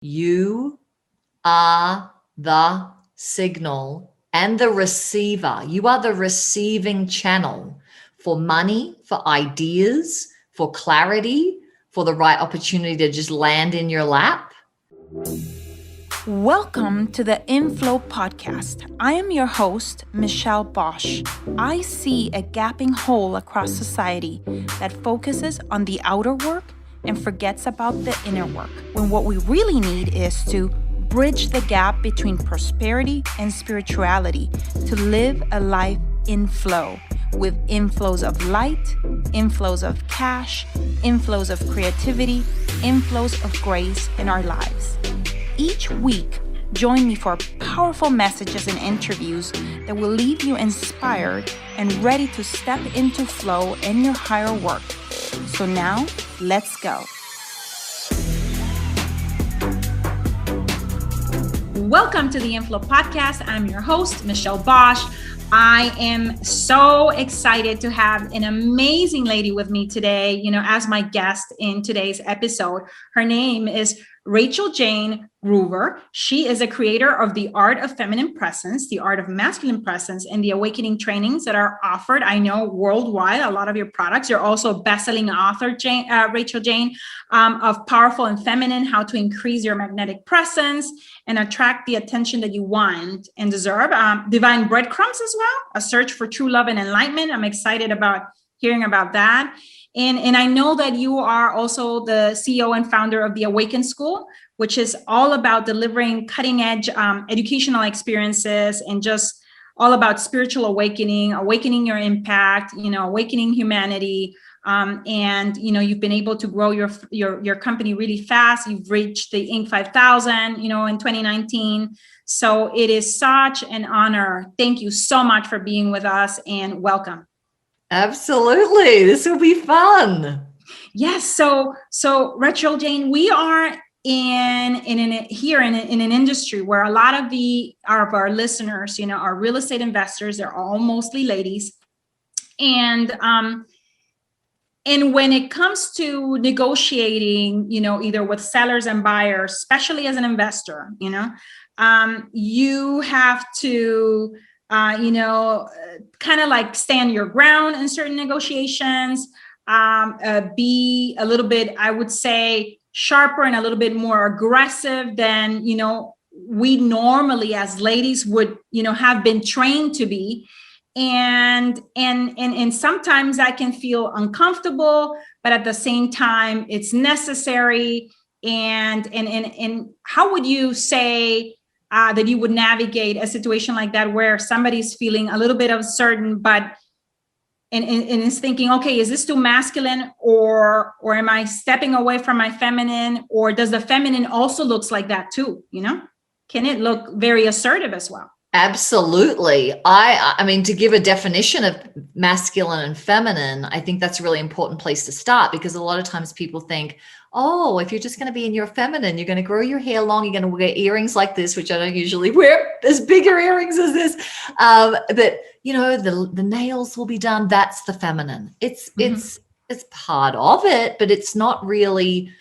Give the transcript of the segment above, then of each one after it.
You are the signal and the receiver. You are the receiving channel for money, for ideas, for clarity, for the right opportunity to just land in your lap. Welcome to the Inflow Podcast. I am your host, Michelle Bosch. I see a gaping hole across society that focuses on the outer work and forgets about the inner work, when what we really need is to bridge the gap between prosperity and spirituality to live a life in flow, with inflows of light, inflows of cash, inflows of creativity, inflows of grace in our lives. Each week, join me for powerful messages and interviews that will leave you inspired and ready to step into flow in your higher work. So now, let's go. Welcome to the Inflow Podcast. I'm your host, Michelle Bosch. I am so excited to have an amazing lady with me today, as my guest in today's episode. Her name is Rachael Jayne Groover. She is a creator of the Art of Feminine Presence, the Art of Masculine Presence, and the Awakening trainings that are offered, I know, worldwide. A lot of your products. You're also a best-selling author, Rachael Jayne, of Powerful and Feminine, How to Increase Your Magnetic Presence and Attract the Attention That You Want and Deserve. Divine Breadcrumbs as well, A Search for True Love and Enlightenment. I'm excited about hearing about that. And I know that you are also the CEO and founder of the Awaken School, which is all about delivering cutting edge educational experiences and just all about spiritual awakening, awakening your impact, awakening humanity. And you've been able to grow your company really fast. You've reached the Inc. 5000, in 2019. So it is such an honor. Thank you so much for being with us and welcome. Absolutely. This will be fun. Yes. So Rachael Jayne, we are in an industry where a lot of our listeners, are real estate investors. They're all mostly ladies. And when it comes to negotiating, either with sellers and buyers, especially as an investor, you have to kind of like stand your ground in certain negotiations, be a little bit, I would say, sharper and a little bit more aggressive than, we normally as ladies would, have been trained to be. And sometimes I can feel uncomfortable, but at the same time, it's necessary. And how would you say that you would navigate a situation like that where somebody's feeling a little bit uncertain, but and is thinking, okay, is this too masculine, or am I stepping away from my feminine, or does the feminine also looks like that too? Can it look very assertive as well? Absolutely. I mean, to give a definition of masculine and feminine, I think that's a really important place to start, because a lot of times people think, oh, if you're just going to be in your feminine, you're going to grow your hair long, you're going to wear earrings like this, which I don't usually wear, as bigger earrings as this. But the nails will be done. That's the feminine. It's part of it, but it's not really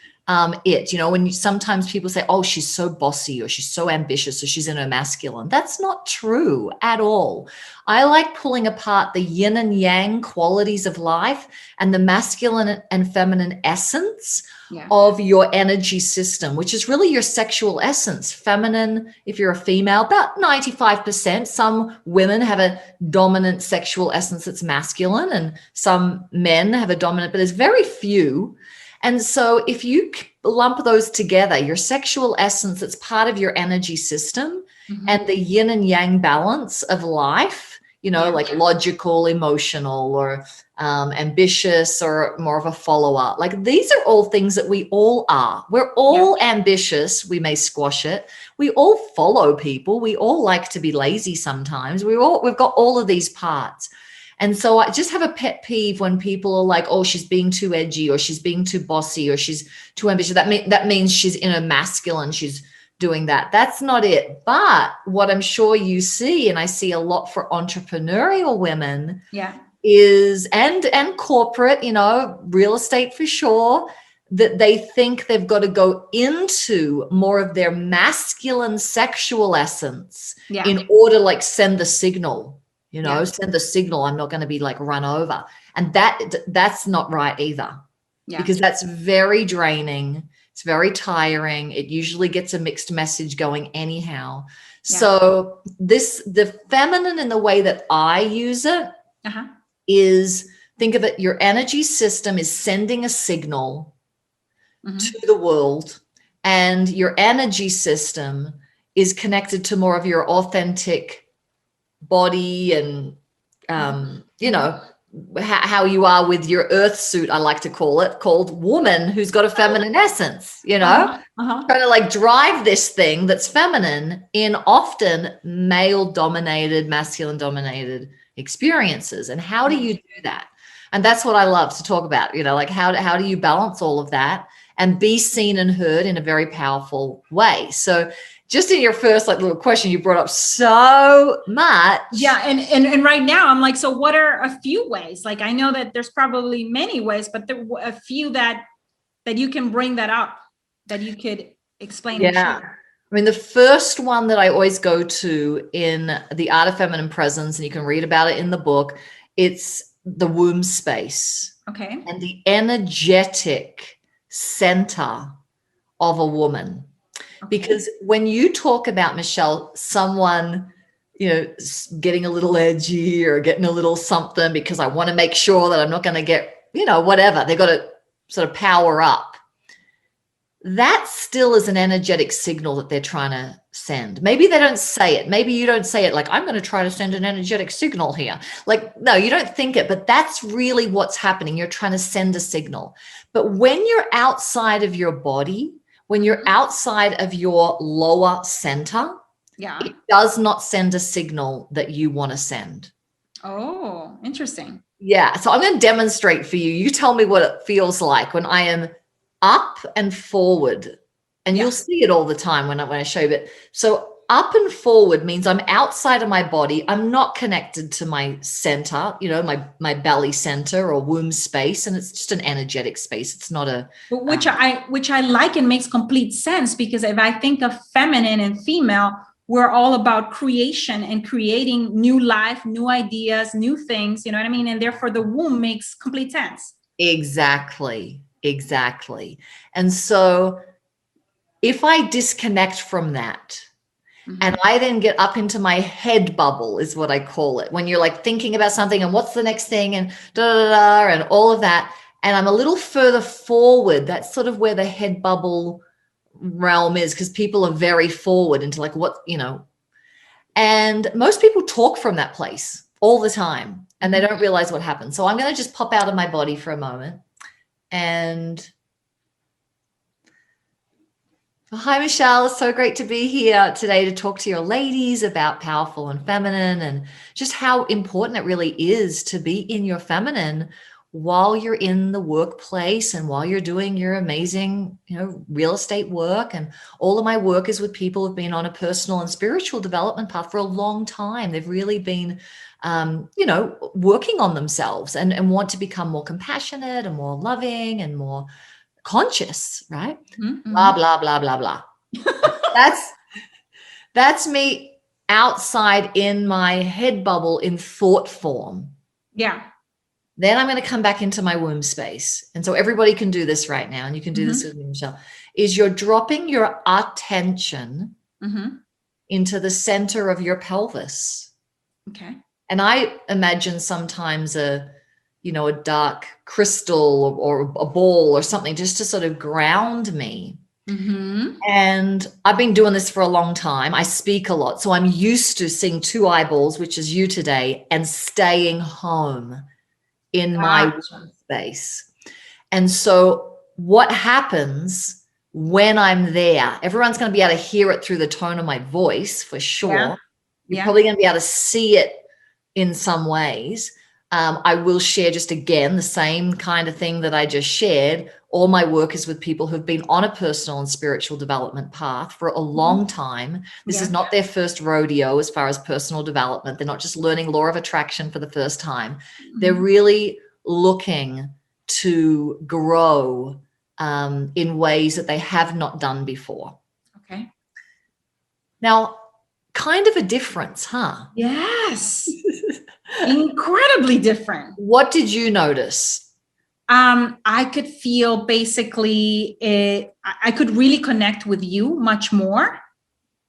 it. When sometimes people say, oh, she's so bossy, or she's so ambitious, or she's in her masculine. That's not true at all. I like pulling apart the yin and yang qualities of life and the masculine and feminine essence of your energy system, which is really your sexual essence. Feminine, if you're a female, about 95%. Some women have a dominant sexual essence that's masculine, and some men have a dominant, but there's very few. And so if you lump those together, your sexual essence, it's part of your energy system, and the yin and yang balance of life, like logical, emotional, or ambitious, or more of a follower. Like, these are all things that we all are. We're all ambitious. We may squash it. We all follow people. We all like to be lazy sometimes. We've got all of these parts. And so I just have a pet peeve when people are like, oh, she's being too edgy, or she's being too bossy, or she's too ambitious. That means she's in a masculine, she's doing that. That's not it. But what I'm sure you see, and I see a lot for entrepreneurial women, is, and corporate, real estate for sure, that they think they've got to go into more of their masculine sexual essence in order to like send the signal, send the signal. I'm not going to be like run over. And that's not right either, because that's very draining. It's very tiring. It usually gets a mixed message going anyhow. So the feminine in the way that I use it is, think of it, your energy system is sending a signal to the world, and your energy system is connected to more of your authentic body and, how you are with your earth suit, I like to call it, called woman, who's got a feminine essence, trying to like drive this thing that's feminine in often male dominated, masculine dominated experiences. And how do you do that? And that's what I love to talk about, like how do you balance all of that and be seen and heard in a very powerful way? So just in your first like little question, you brought up so much. Yeah. And right now I'm like, so what are a few ways? Like, I know that there's probably many ways, but there are a few that you can bring that up, that you could explain. Yeah. I mean, the first one that I always go to in The Art of Feminine Presence, and you can read about it in the book, it's the womb space. Okay. And the energetic center of a woman. Okay. Because when you talk about, Michelle, someone, getting a little edgy or getting a little something because I want to make sure that I'm not going to get, whatever, they've got to sort of power up. That still is an energetic signal that they're trying to send. Maybe they don't say it. Maybe you don't say it like, I'm going to try to send an energetic signal here. Like, no, you don't think it, but that's really what's happening. You're trying to send a signal. But when you're outside of your body, when you're outside of your lower center, it does not send a signal that you want to send. Oh, interesting. Yeah. So I'm going to demonstrate for you. You tell me what it feels like when I am up and forward, and you'll see it all the time when I show you it. So up and forward means I'm outside of my body. I'm not connected to my center, my belly center or womb space. And it's just an energetic space. It's not a, which I like, and makes complete sense, because if I think of feminine and female, we're all about creation and creating new life, new ideas, new things, you know what I mean? And therefore the womb makes complete sense. Exactly. And so if I disconnect from that, and I then get up into my head bubble, is what I call it, when you're like thinking about something and what's the next thing and and all of that, and I'm a little further forward, that's sort of where the head bubble realm is, because people are very forward into like what, and most people talk from that place all the time and they don't realize what happens. So I'm going to just pop out of my body for a moment. And hi, Michelle. It's so great to be here today to talk to your ladies about powerful and feminine, and just how important it really is to be in your feminine while you're in the workplace and while you're doing your amazing, real estate work. And all of my work is with people who've been on a personal and spiritual development path for a long time. They've really been working on themselves and want to become more compassionate and more loving and more conscious, right? Mm-hmm. Blah, blah, blah, blah, blah. That's me outside in my head bubble in thought form. Yeah. Then I'm going to come back into my womb space. And so everybody can do this right now. And you can do this with me, Michelle, is you're dropping your attention into the center of your pelvis. Okay. And I imagine sometimes a dark crystal or a ball or something just to sort of ground me. Mm-hmm. And I've been doing this for a long time. I speak a lot. So I'm used to seeing two eyeballs, which is you today, and staying home in my space. And so what happens when I'm there, everyone's going to be able to hear it through the tone of my voice for sure. Yeah. You're probably going to be able to see it in some ways. I will share just again the same kind of thing that I just shared. All my work is with people who've been on a personal and spiritual development path for a long time. This is not their first rodeo as far as personal development. They're not just learning law of attraction for the first time. They're really looking to grow in ways that they have not done before. Okay. Now, kind of a difference, huh? Yes. Incredibly different. What did you notice? I could feel basically I could really connect with you much more.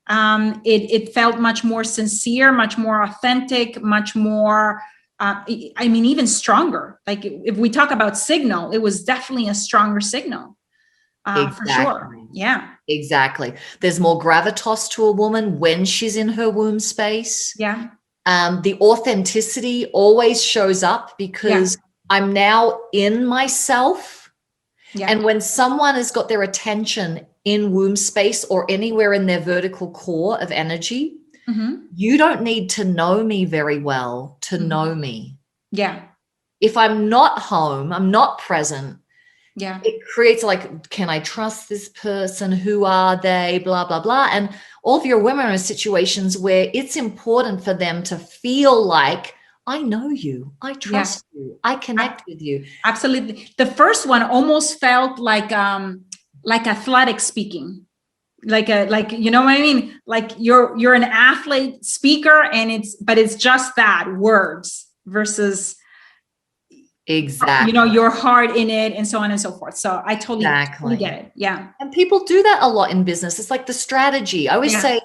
It felt much more sincere, much more authentic, much more, even stronger. Like if we talk about signal, it was definitely a stronger signal. For sure. Yeah. Exactly. There's more gravitas to a woman when she's in her womb space. Yeah. The authenticity always shows up because I'm now in myself. Yeah. And when someone has got their attention in womb space or anywhere in their vertical core of energy, you don't need to know me very well to know me. Yeah. If I'm not home, I'm not present. Yeah. It creates like, can I trust this person? Who are they? Blah, blah, blah. And all of your women are in situations where it's important for them to feel like, I know you, I trust you, I connect with you. Absolutely. The first one almost felt like athletic speaking. Like you know what I mean? Like you're an athlete speaker and it's just that words versus exactly, your heart in it and so on and so forth. So I totally get it. Yeah. And people do that a lot in business. It's like the strategy. I always say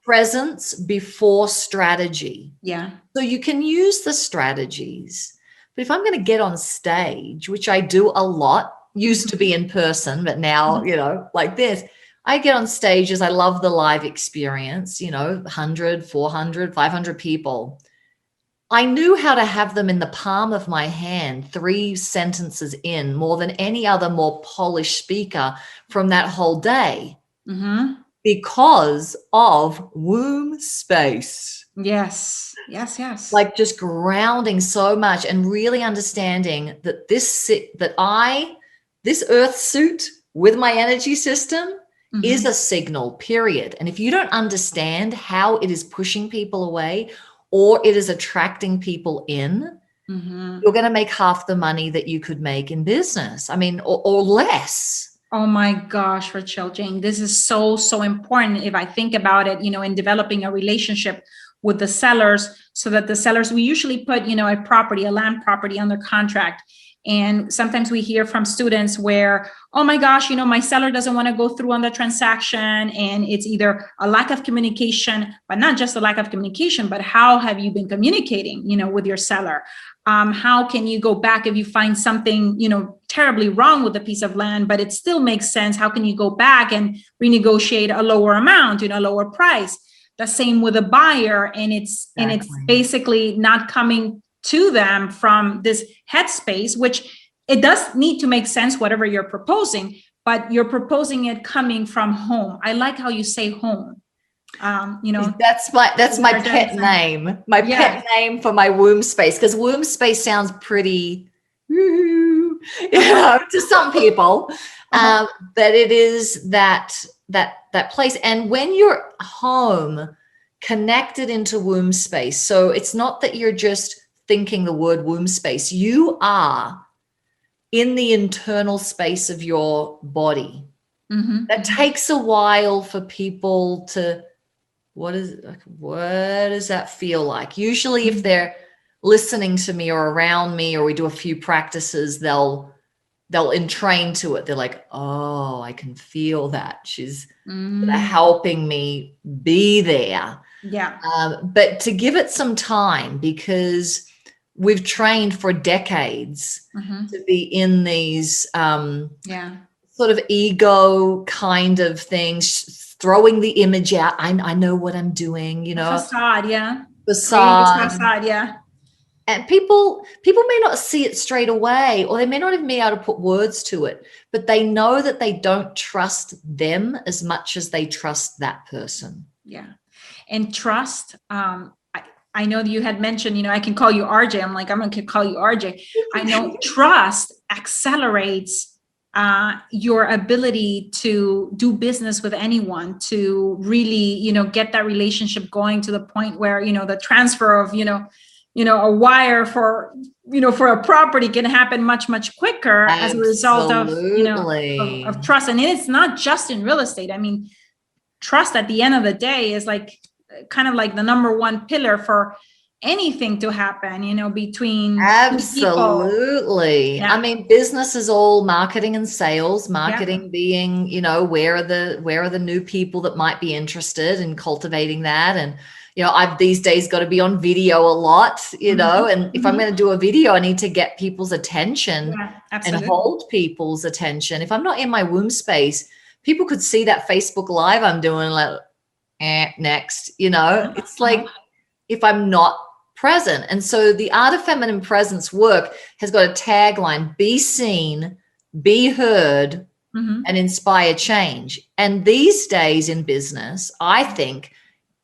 presence before strategy. Yeah. So you can use the strategies, but if I'm going to get on stage, which I do a lot, used to be in person, but now, like this, I get on stages. I love the live experience, 100, 400, 500 people. I knew how to have them in the palm of my hand, 3 sentences in, more than any other more polished speaker from that whole day because of womb space. Yes. Like just grounding so much and really understanding that this earth suit with my energy system is a signal, period. And if you don't understand how it is pushing people away or it is attracting people in, you're going to make half the money that you could make in business. I mean, or less. Oh my gosh, Rachael Jayne, this is so, so important. If I think about it, in developing a relationship with the sellers, so that the sellers, we usually put, a land property under contract. And sometimes we hear from students where, oh my gosh, my seller doesn't want to go through on the transaction. And it's either a lack of communication, but not just a lack of communication, but how have you been communicating, with your seller? How can you go back if you find something, terribly wrong with a piece of land, but it still makes sense? How can you go back and renegotiate a lower amount, a lower price? The same with a buyer. And it's basically not coming to them from this headspace, which it does need to make sense, whatever you're proposing, but you're proposing it coming from home. I like how you say home. That's my pet name. My pet name for my womb space, because womb space sounds pretty, to some people, that it is that place. And when you're home, connected into womb space, so it's not that you're just thinking the word womb space, you are in the internal space of your body. That takes a while for people to, what does that feel like? Usually if they're listening to me or around me, or we do a few practices, they'll entrain to it. They're like, oh, I can feel that. She's helping me be there. Yeah. But to give it some time, because we've trained for decades to be in these sort of ego kind of things, throwing the image out. I know what I'm doing, Facade, Facade, yeah. And people may not see it straight away, or they may not even be able to put words to it, but they know that they don't trust them as much as they trust that person. Yeah. And trust, I know that you had mentioned, I can call you RJ. I'm going to call you RJ. I know trust accelerates your ability to do business with anyone, to really, get that relationship going to the point where, the transfer of, a wire for a property can happen much, much quicker as a result of trust. And it's not just in real estate. I mean, trust at the end of the day is like kind of like the number one pillar for anything to happen, between absolutely. Yeah. I mean, business is all marketing and sales. Marketing being, where are the new people that might be interested in cultivating that? And I've these days got to be on video a lot, and if I'm going to do a video, I need to get people's attention and hold people's attention. If I'm not in my womb space, people could see that Facebook Live I'm doing, like, next, it's like if I'm not present. And so the Art of Feminine Presence work has got a tagline: be seen, be heard, and inspire change. And these days in business, I think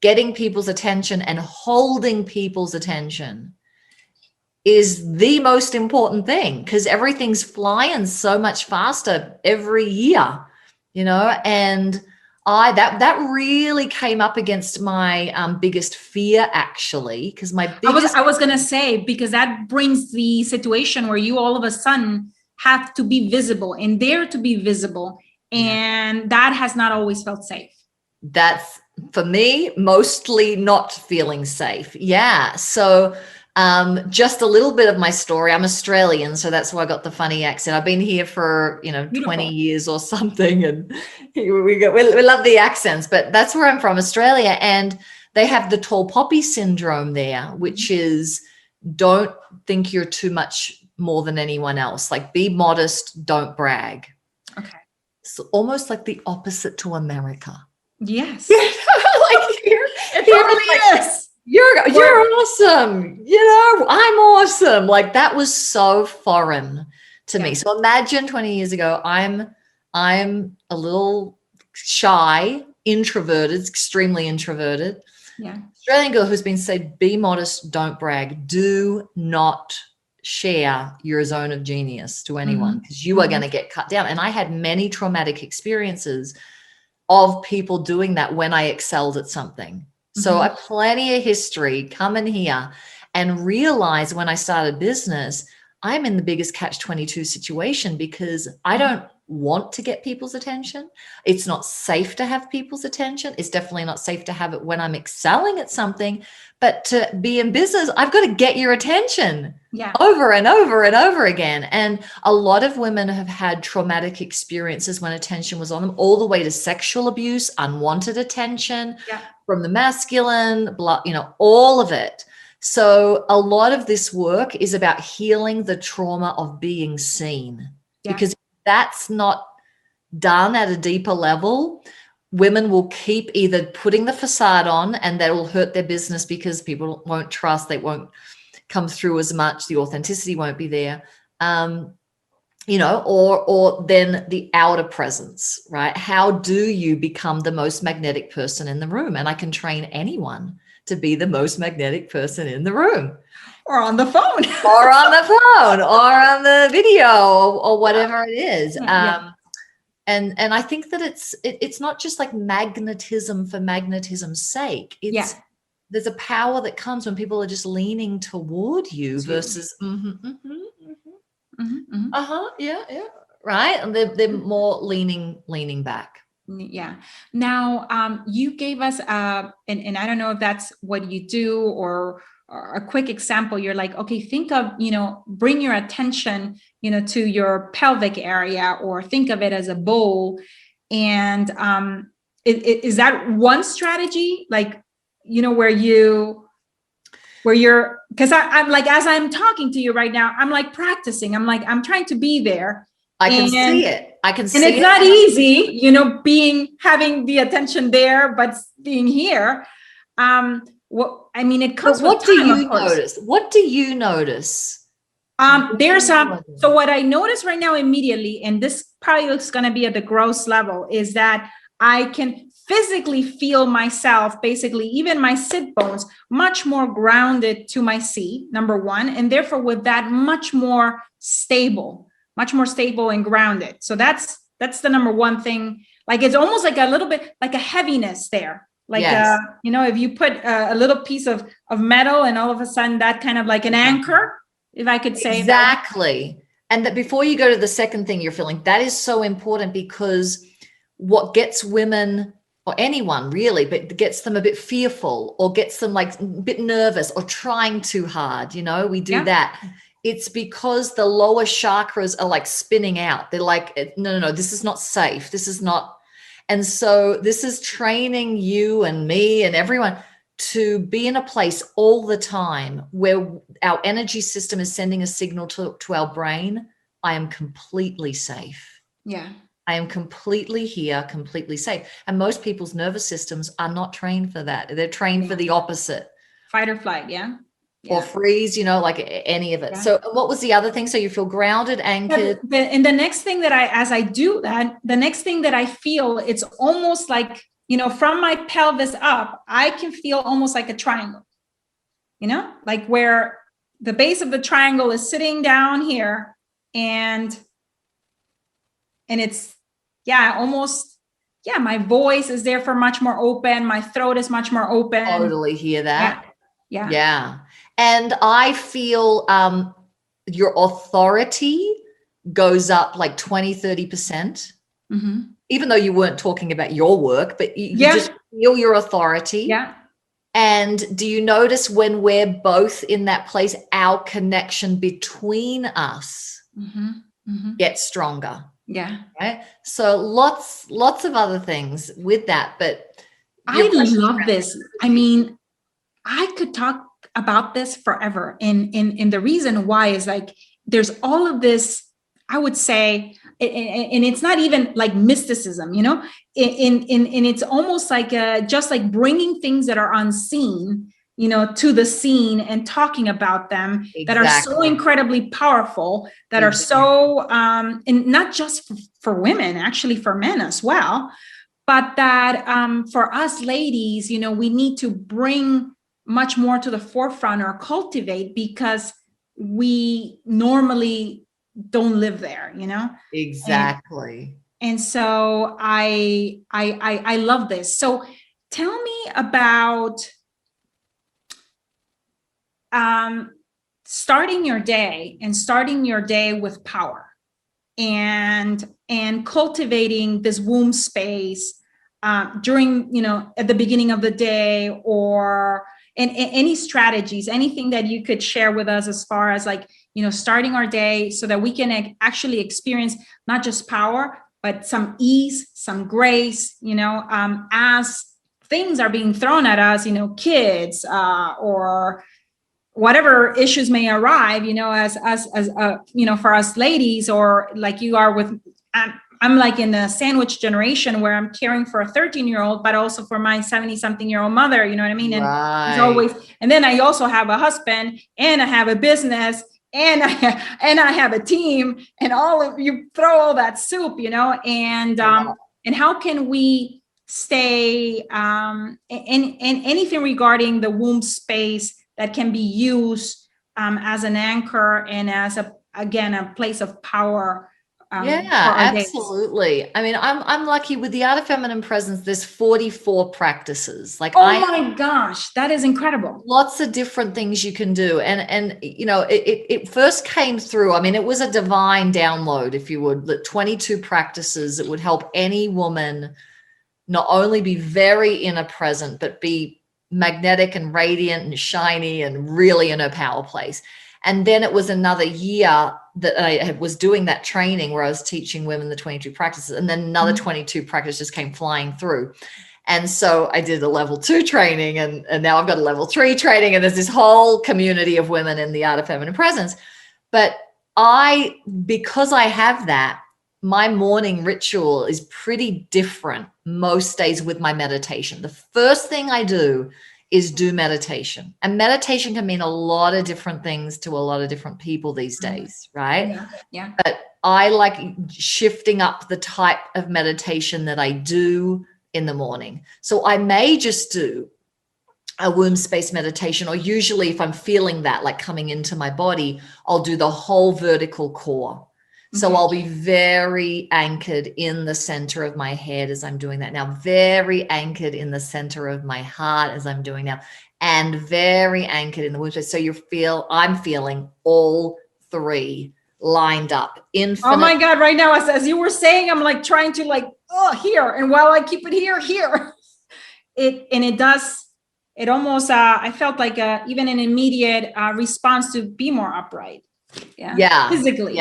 getting people's attention and holding people's attention is the most important thing, because everything's flying so much faster every year, and that really came up against my biggest fear, actually, because I was going to say, because that brings the situation where you all of a sudden have to be visible and dare to be visible. And that has not always felt safe. That's, for me, mostly not feeling safe. Yeah. So just a little bit of my story. I'm Australian, so that's why I got the funny accent. I've been here for 20 years or something, and we love the accents. But that's where I'm from, Australia, and they have the tall poppy syndrome there, which is don't think you're too much more than anyone else. Like, be modest, don't brag. Okay. It's almost like the opposite to America. Yes. Like it really is. You're awesome. I'm awesome. Like, that was so foreign to me. So imagine 20 years ago, I'm a little shy, introverted, extremely introverted. Yeah. Australian girl who's been said, be modest, don't brag. Do not share your zone of genius to anyone, because you are going to get cut down. And I had many traumatic experiences of people doing that when I excelled at something. So I have plenty of history. Come in here and realize when I started business, I'm in the biggest catch-22 situation, because I don't want to get people's attention. It's not safe to have people's attention. It's definitely not safe to have it when I'm excelling at something. But to be in business, I've got to get your attention over and over and over again. And a lot of women have had traumatic experiences when attention was on them, all the way to sexual abuse, unwanted attention from the masculine, all of it. So a lot of this work is about healing the trauma of being seen, because if that's not done at a deeper level, women will keep either putting the facade on, and that will hurt their business because people won't trust, they won't come through as much, the authenticity won't be there, or then the outer presence, right? How do you become the most magnetic person in the room? And I can train anyone to be the most magnetic person in the room. Or on the phone. or on the video, or whatever it is. And I think that it's not just like magnetism for magnetism's sake. There's a power that comes when people are just leaning toward you versus right, and they're more leaning back. Yeah. Now, you gave us and I don't know if that's what you do, or a quick example. You're like, okay, think of, bring your attention, to your pelvic area, or think of it as a bowl. And is that one strategy, like, where you're, because I'm like, as I'm talking to you right now, I'm like practicing. I'm like, I'm trying to be there. I can see it. And it's not easy, having the attention there, but being here. It comes with time, What do you notice? So what I notice right now immediately, and this probably is going to be at the gross level, is that I can physically feel myself, basically even my sit bones, much more grounded to my seat, number one, and therefore with that much more stable and grounded. So that's the number one thing. Like, it's almost like a little bit like a heaviness there. Like, Yes. if you put a little piece of metal and all of a sudden that kind of like an anchor, if I could say that. Exactly. And that before you go to the second thing you're feeling, that is so important, because what gets women, or anyone really, but gets them a bit fearful or gets them like a bit nervous or trying too hard, we do that. It's because the lower chakras are like spinning out. They're like, no, this is not safe. This is not. And so this is training you and me and everyone to be in a place all the time where our energy system is sending a signal to our brain. I am completely safe. Yeah. I am completely here, completely safe. And most people's nervous systems are not trained for that. They're trained for the opposite. Fight or flight. Yeah. Or freeze, like any of it. Yeah. So what was the other thing? So you feel grounded, anchored. And the next thing as I do that, the next thing that I feel, it's almost like, from my pelvis up, I can feel almost like a triangle, like where the base of the triangle is sitting down here, and it's, almost, my voice is therefore much more open. My throat is much more open. Totally hear that. Yeah. And I feel your authority goes up like 20, 30%, even though you weren't talking about your work, but you just feel your authority. Yeah. And do you notice when we're both in that place, our connection between us gets stronger? Yeah. Right. So lots of other things with that, but I love this. I mean, I could talk about this forever. And the reason why is like, there's all of this, I would say, and it's not even like mysticism, and it's almost like just like bringing things that are unseen, to the scene and talking about them that are so incredibly powerful, that are so, and not just for women, actually for men as well, but that for us ladies, we need to bring much more to the forefront or cultivate, because we normally don't live there, Exactly. And so I love this. So tell me about starting your day with power and cultivating this womb space during, at the beginning of the day, or and any strategies, anything that you could share with us as far as like, starting our day so that we can actually experience not just power, but some ease, some grace, as things are being thrown at us, kids or whatever issues may arrive, as for us ladies, or like you are with, I'm like in the sandwich generation where I'm caring for a 13-year-old, but also for my 70-something-year-old mother, you know what I mean? And it's always, and then I also have a husband, and I have a business, and I have a team, and all of you throw all that soup, and how can we stay in anything regarding the womb space that can be used as an anchor and as a place of power. Absolutely. I mean, I'm lucky with the Art of Feminine Presence. There's 44 practices. Like, my gosh, that is incredible. Lots of different things you can do. And it first came through. I mean, it was a divine download, if you would, the 22 practices that would help any woman not only be very inner present, but be magnetic and radiant and shiny and really in her power place. And then it was another year that I was doing that training where I was teaching women the 22 practices, and then another 22 practices came flying through. And so I did a level 2 training, and now I've got a level 3 training, and there's this whole community of women in the Art of Feminine Presence. But because I have that, my morning ritual is pretty different most days with my meditation. The first thing I do is do meditation. And meditation can mean a lot of different things to a lot of different people these days, right? Yeah. But I like shifting up the type of meditation that I do in the morning. So I may just do a womb space meditation, or usually if I'm feeling that like coming into my body, I'll do the whole vertical core. So I'll be very anchored in the center of my head as I'm doing that now, very anchored in the center of my heart as I'm doing now, and very anchored in the womb space. So I'm feeling all three lined up. Infinite. Oh my God, right now, as you were saying, I'm like trying to here. And while I keep it here, it almost, I felt like even an immediate response to be more upright. Yeah. Physically.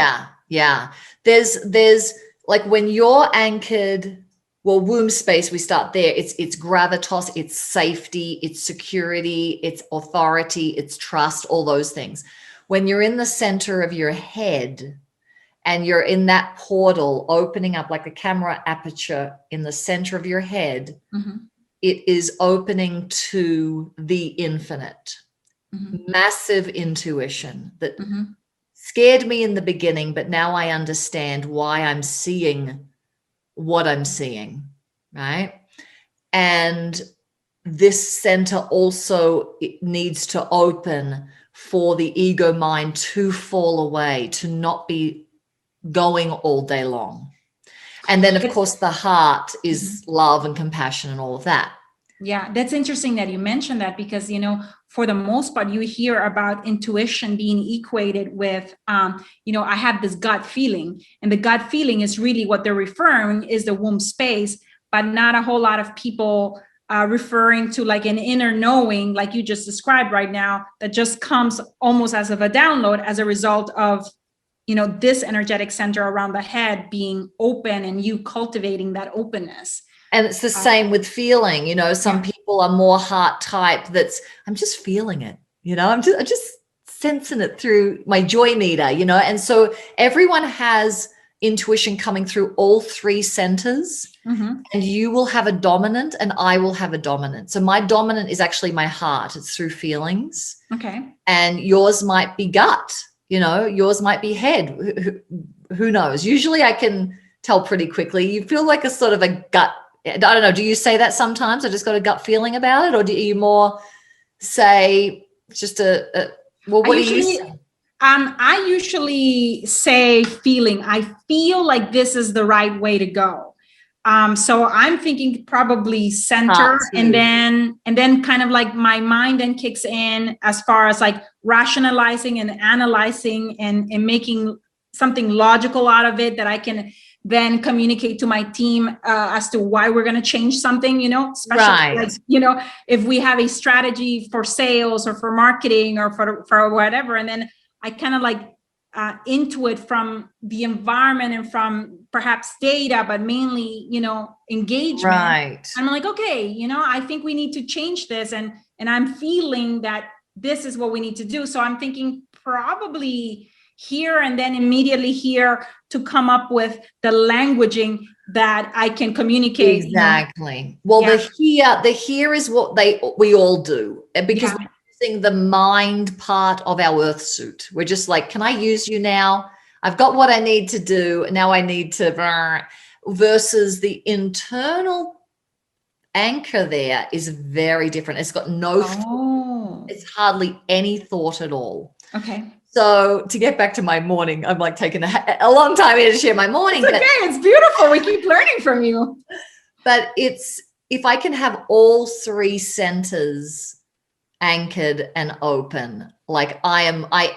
Yeah. There's like when you're anchored, well, womb space, we start there. It's gravitas, it's safety, it's security, it's authority, it's trust, all those things. When you're in the center of your head and you're in that portal opening up like a camera aperture in the center of your head, it is opening to the infinite, massive intuition that scared me in the beginning, but now I understand why I'm seeing what I'm seeing, right? And this center also needs to open for the ego mind to fall away, to not be going all day long. And then, of course, the heart is love and compassion and all of that. Yeah, that's interesting that you mentioned that because, for the most part, you hear about intuition being equated with, I have this gut feeling, and the gut feeling is really what they're referring is the womb space, but not a whole lot of people referring to like an inner knowing, like you just described right now, that just comes almost as of a download as a result of, this energetic center around the head being open and you cultivating that openness. And it's the same with feeling, some people are more heart type I'm just feeling it, I'm just sensing it through my joy meter, and so everyone has intuition coming through all three centers, and you will have a dominant and I will have a dominant. So my dominant is actually my heart. It's through feelings. Okay. And yours might be gut, yours might be head. Who knows? Usually I can tell pretty quickly. You feel like a sort of a gut. I don't know. Do you say that sometimes? I just got a gut feeling about it, or do you more say just what do you say? I usually say feeling. I feel like this is the right way to go. So I'm thinking probably center, and then kind of like my mind then kicks in as far as like rationalizing and analyzing and making something logical out of it that I can then communicate to my team as to why we're going to change something, especially like, if we have a strategy for sales or for marketing or for whatever. And then I kind of like intuit from the environment and from perhaps data, but mainly, engagement. Right. I'm like, okay, I think we need to change this. And I'm feeling that this is what we need to do. So I'm thinking probably here and then immediately here to come up with the languaging that I can communicate. Exactly. Well, the here is what we all do, because we're using the mind part of our earth suit. We're just like, can I use you now? I've got what I need to do. Now I need to versus the internal anchor there is very different. It's got no thought. It's hardly any thought at all. Okay. So to get back to my morning, I'm like taking a long time here to share my morning. It's okay. It's beautiful. We keep learning from you. But if I can have all three centers anchored and open, like I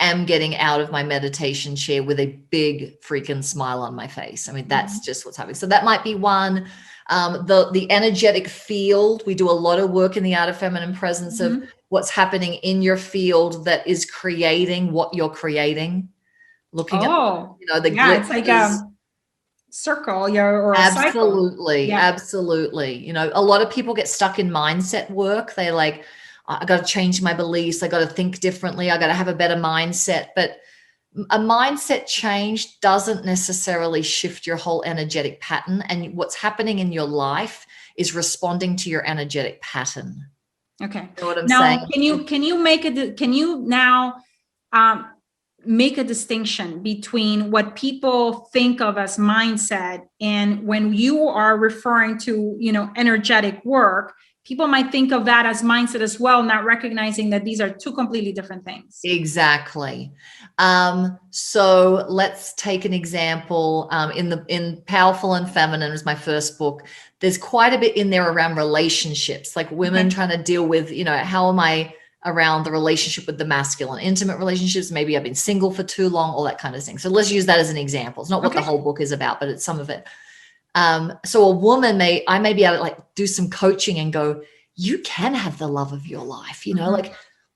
am getting out of my meditation chair with a big freaking smile on my face. I mean, that's just what's happening. So that might be one. The energetic field, we do a lot of work in the Art of Feminine Presence of what's happening in your field that is creating what you're creating. Looking at, it's like a circle, or a absolutely, cycle. Absolutely. A lot of people get stuck in mindset work. They like, I got to change my beliefs. I got to think differently. I got to have a better mindset. But a mindset change doesn't necessarily shift your whole energetic pattern. And what's happening in your life is responding to your energetic pattern. Okay. You know what I'm saying? Now, can you now make a distinction between what people think of as mindset and when you are referring to, energetic work, people might think of that as mindset as well, not recognizing that these are two completely different things. Exactly. So let's take an example. In Powerful and Feminine is my first book. There's quite a bit in there around relationships, like women trying to deal with, how am I around the relationship with the masculine, intimate relationships? Maybe I've been single for too long, all that kind of thing. So let's use that as an example. It's not what the whole book is about, but it's some of it. So a woman I may be able to like do some coaching and go, you can have the love of your life, like,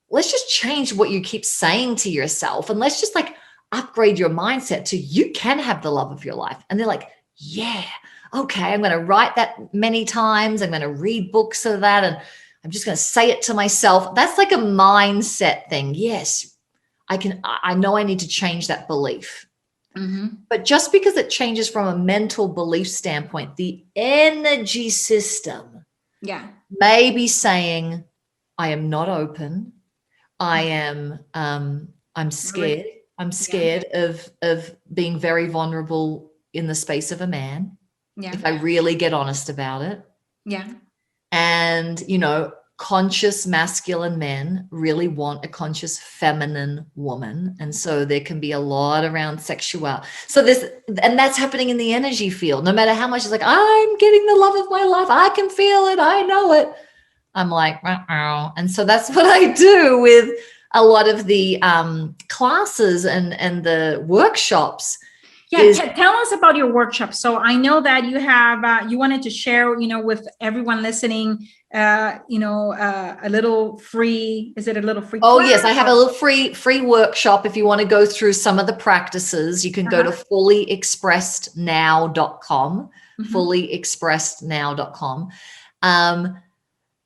let's just change what you keep saying to yourself. And let's just like upgrade your mindset to you can have the love of your life. And they're like, yeah, okay, I'm going to write that many times. I'm going to read books of that. And I'm just going to say it to myself. That's like a mindset thing. Yes, I know I need to change that belief. But just because it changes from a mental belief standpoint, the energy system may be saying, I am not open. I am, I'm scared. I'm scared of being very vulnerable in the space of a man. If I really get honest about it. And, conscious masculine men really want a conscious feminine woman. And so there can be a lot around sexuality. And that's happening in the energy field. No matter how much it's like, I'm getting the love of my life. I can feel it. I know it. I'm like, and so that's what I do with a lot of the classes and the workshops. Tell us about your workshop. So I know that you have, you wanted to share, with everyone listening, a little free, is it a little free? Oh, yes. I have a little free workshop. If you want to go through some of the practices, you can go to fullyexpressednow.com, fullyexpressednow.com.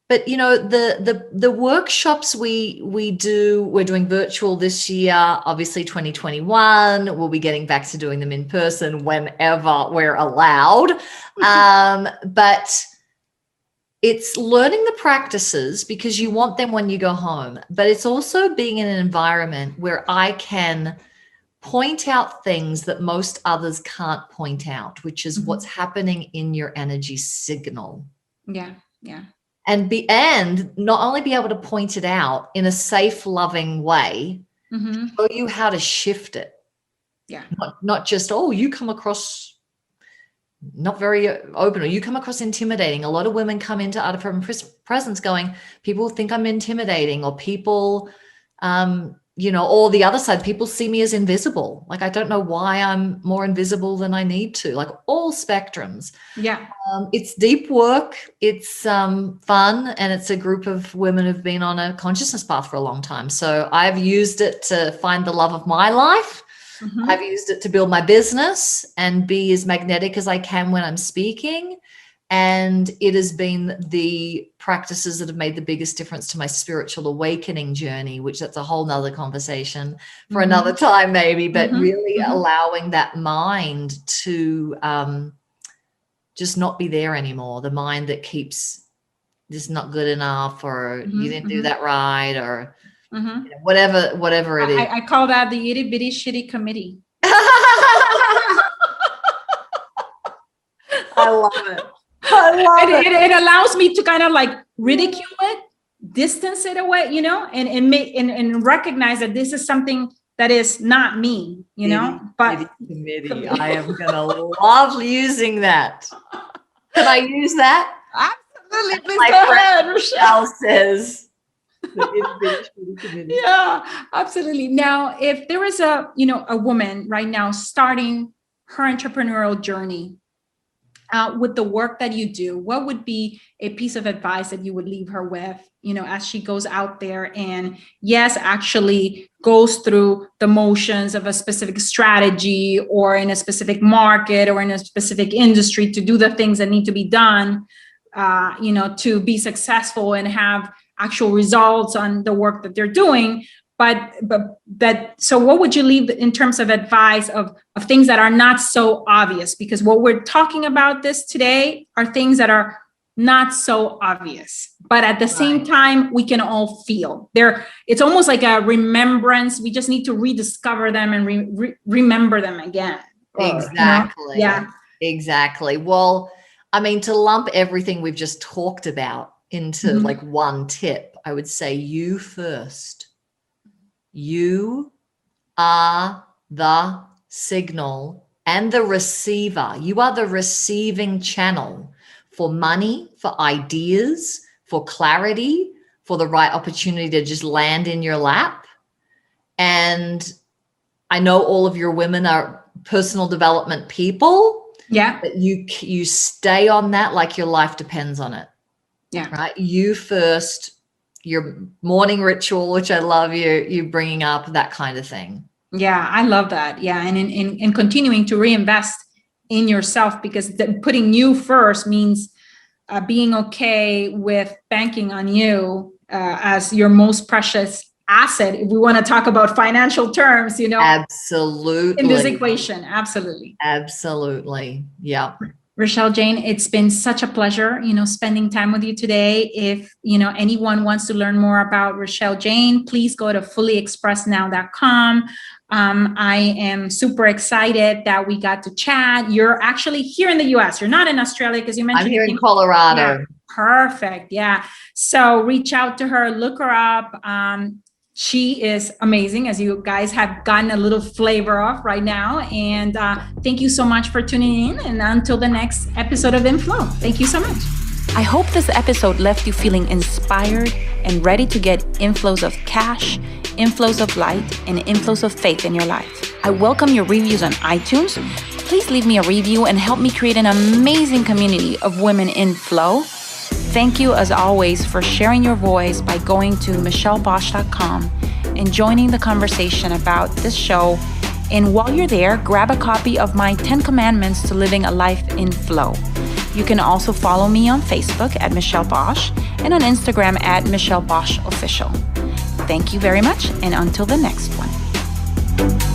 But the workshops we're doing virtual this year. Obviously 2021, we'll be getting back to doing them in person whenever we're allowed. But it's learning the practices because you want them when you go home. But it's also being in an environment where I can point out things that most others can't point out, which is what's happening in your energy signal. Yeah. And not only be able to point it out in a safe, loving way, show you how to shift it. Yeah. Not just, you come across not very open, or you come across intimidating. A lot of women come into Art of Presence going, people think I'm intimidating, or people, or the other side, people see me as invisible. Like, I don't know why I'm more invisible than I need to, like all spectrums. Yeah. It's deep work. It's fun. And it's a group of women who've been on a consciousness path for a long time. So I've used it to find the love of my life. I've used it to build my business and be as magnetic as I can when I'm speaking. And it has been the practices that have made the biggest difference to my spiritual awakening journey, which that's a whole nother conversation for another time maybe, but really allowing that mind to just not be there anymore. The mind that keeps this not good enough, or you didn't do that right, or whatever it is. I call that the itty bitty shitty committee. I love it. It allows me to kind of like ridicule it, distance it away, and recognize that this is something that is not me, but committee. I am gonna love using that. Can I use that? Absolutely. Please go ahead. Rachael says. Yeah, absolutely. Now, if there is a woman right now starting her entrepreneurial journey, with the work that you do, what would be a piece of advice that you would leave her with, as she goes out there and actually goes through the motions of a specific strategy, or in a specific market, or in a specific industry, to do the things that need to be done, to be successful and have actual results on the work that they're doing. So what would you leave in terms of advice of things that are not so obvious? Because what we're talking about this today are things that are not so obvious, but at the same time, we can all feel it's almost like a remembrance. We just need to rediscover them and remember them again. Exactly. Yeah, exactly. Well, I mean, to lump everything we've just talked about into like one tip, I would say you first. You are the signal and the receiver. You are the receiving channel for money, for ideas, for clarity, for the right opportunity to just land in your lap. And I know all of your women are personal development people. Yeah. But you stay on that like your life depends on it. Yeah. Right. You first, your morning ritual, which I love you bringing up, that kind of thing. Yeah, I love that. Yeah. And in continuing to reinvest in yourself, because putting you first means being okay with banking on you as your most precious asset. If we want to talk about financial terms, absolutely in this equation. Absolutely. Yeah. Rachael Jayne, it's been such a pleasure, spending time with you today. If, anyone wants to learn more about Rachael Jayne, please go to fullyexpressnow.com. I am super excited that we got to chat. You're actually here in the US. You're not in Australia because you mentioned I'm here in Colorado. Yeah, perfect. Yeah. So reach out to her, look her up. She is amazing, as you guys have gotten a little flavor of right now. And thank you so much for tuning in. And until the next episode of Inflow, thank you so much. I hope this episode left you feeling inspired and ready to get inflows of cash, inflows of light, and inflows of faith in your life. I welcome your reviews on iTunes. Please leave me a review and help me create an amazing community of women in flow. Thank you, as always, for sharing your voice by going to michellebosch.com and joining the conversation about this show. And while you're there, grab a copy of my 10 Commandments to Living a Life in Flow. You can also follow me on Facebook at Michelle Bosch and on Instagram at Michelle Bosch Official. Thank you very much, and until the next one.